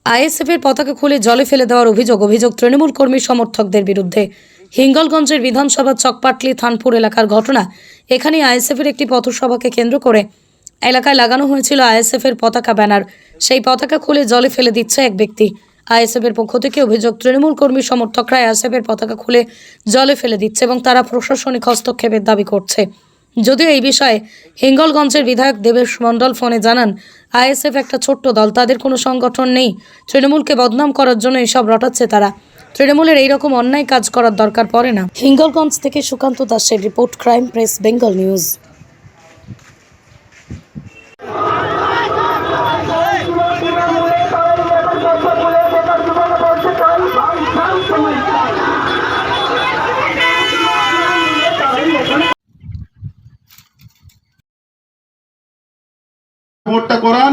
আইএসএফের পতাকা খুলে জলে ফেলে দেওয়ার অভিযোগ তৃণমূল কর্মী সমর্থকদের বিরুদ্ধে। হিঙ্গলগঞ্জের বিধানসভা চকপাটলি থানপুর এলাকার ঘটনা। এখানে আইএসএফের একটি পথসভাকে কেন্দ্র করে এলাকায় লাগানো হয়েছিল আইএসএফের পতাকা ব্যানার। সেই পতাকা খুলে জলে ফেলে দিচ্ছে এক ব্যক্তি। আইএসএফের পক্ষ থেকে অভিযোগ, তৃণমূল কর্মী সমর্থকরা আইএসএফের পতাকা খুলে জলে ফেলে দিচ্ছে এবং তারা প্রশাসনিক হস্তক্ষেপের দাবি করছে। যদিও এই বিষয়ে হিঙ্গলগঞ্জের বিধায়ক দেবেশ মণ্ডল ফোনে জানান, আইএসএফ একটা ছোট্ট দল, তাদের কোনো সংগঠন নেই। তৃণমূলকে বদনাম করার জন্য এসব রটাচ্ছে তারা। তৃণমূলের এইরকম অন্যায় কাজ করার দরকার পড়ে না। হিঙ্গলগঞ্জ থেকে সুকান্ত দাসের report, crime press Bengal news. ভোটটা করান,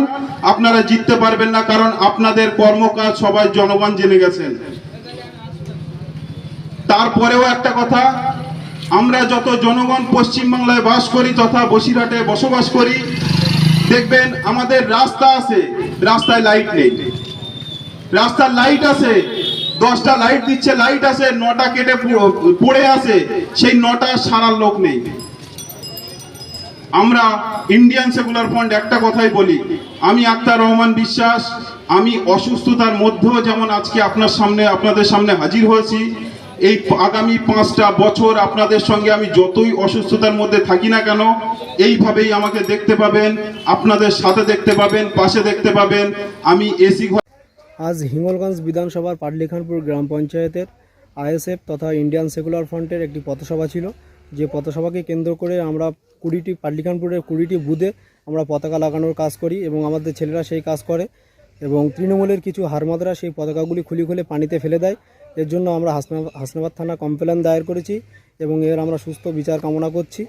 আপনারা জিততে পারবেন না, কারণ আপনাদের কর্মকাজ সবাই জনগণ জেনে গেছেন। তারপরেও একটা কথা, আমরা যত জনগণ পশ্চিমবাংলায় বাস করি তথা বসিরহাটে বসবাস করি, দেখবেন আমাদের রাস্তা আছে, রাস্তায় লাইট নেই। রাস্তার লাইট আছে, 10টা লাইট দিচ্ছে, লাইট আছে, 9টা কেটে পড়ে আছে, সেই 9টা সারার লোক নেই। আমরা ইন্ডিয়ান সেকুলার ফ্রন্ট একটা কথাই বলি, আমি আক্তার রহমান বিশ্বাস, আমি অসুস্থতার মধ্যেও যেমন আজকে আপনাদের সামনে হাজির হয়েছি। এই আগামী 5টা বছর আপনাদের সঙ্গে আমি যতই অসুস্থতার মধ্যে থাকি না কেন, এইভাবেই আমাকে দেখতে পাবেন, আপনাদের সাথে দেখতে পাবেন, পাশে দেখতে পাবেন। আমি এসি ঘর। আজ হিঙ্গলগঞ্জ বিধানসভার পাটলিখানপুর গ্রাম পঞ্চায়েতের আইএসএফ তথা ইন্ডিয়ান সেকুলার ফ্রন্টের একটি পথসভা ছিল। যে পথসভাকে কেন্দ্র করে আমরা পাটলিখানপুরের 20টি বুথে আমরা পতাকা লাগানোর কাজ করি এবং আমাদের ছেলেরা সেই কাজ করে, এবং তৃণমূলের কিছু হারমাদরা সেই পতাকাগুলি খুলে পানিতে ফেলে দেয়। এর জন্য আমরা হাসনাবাদ থানা কমপ্লেন দায়ের করেছি এবং এর আমরা সুস্থ বিচার কামনা করছি।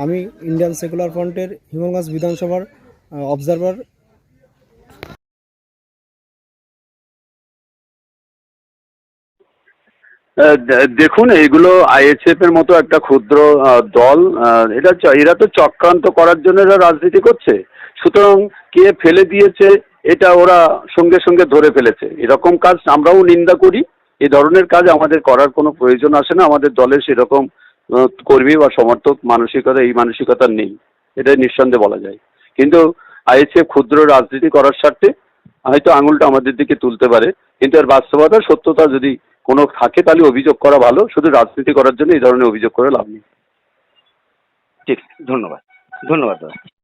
আমি ইন্ডিয়ান সেকুলার ফ্রন্টের হিঙ্গলগঞ্জ বিধানসভার অবজারভার। দেখুন, এগুলো আইএসএফ এর মতো একটা ক্ষুদ্র দল, এরা তো চক্রান্ত করার জন্য এরা রাজনীতি করছে। সুতরাং কে ফেলে দিয়েছে এটা ওরা সঙ্গে সঙ্গে ধরে ফেলেছে। এরকম কাজ আমরাও নিন্দা করি। এই ধরনের কাজ আমাদের করার কোনো প্রয়োজন আসে না। আমাদের দলের সেরকম কর্মী বা সমর্থক এই মানসিকতা নেই, এটা নিঃসন্দেহে বলা যায়। কিন্তু আইএসএফ ক্ষুদ্র রাজনীতি করার স্বার্থে হয়তো আঙুলটা আমাদের দিকে তুলতে পারে, কিন্তু এর বাস্তবতা সত্যতা যদি কোনো থাকে তাহলে অভিযোগ করা ভালো। শুধু রাজনীতি করার জন্য এই ধরনের অভিযোগ করে লাভ নেই। ঠিক, ধন্যবাদ। ধন্যবাদ দাদা।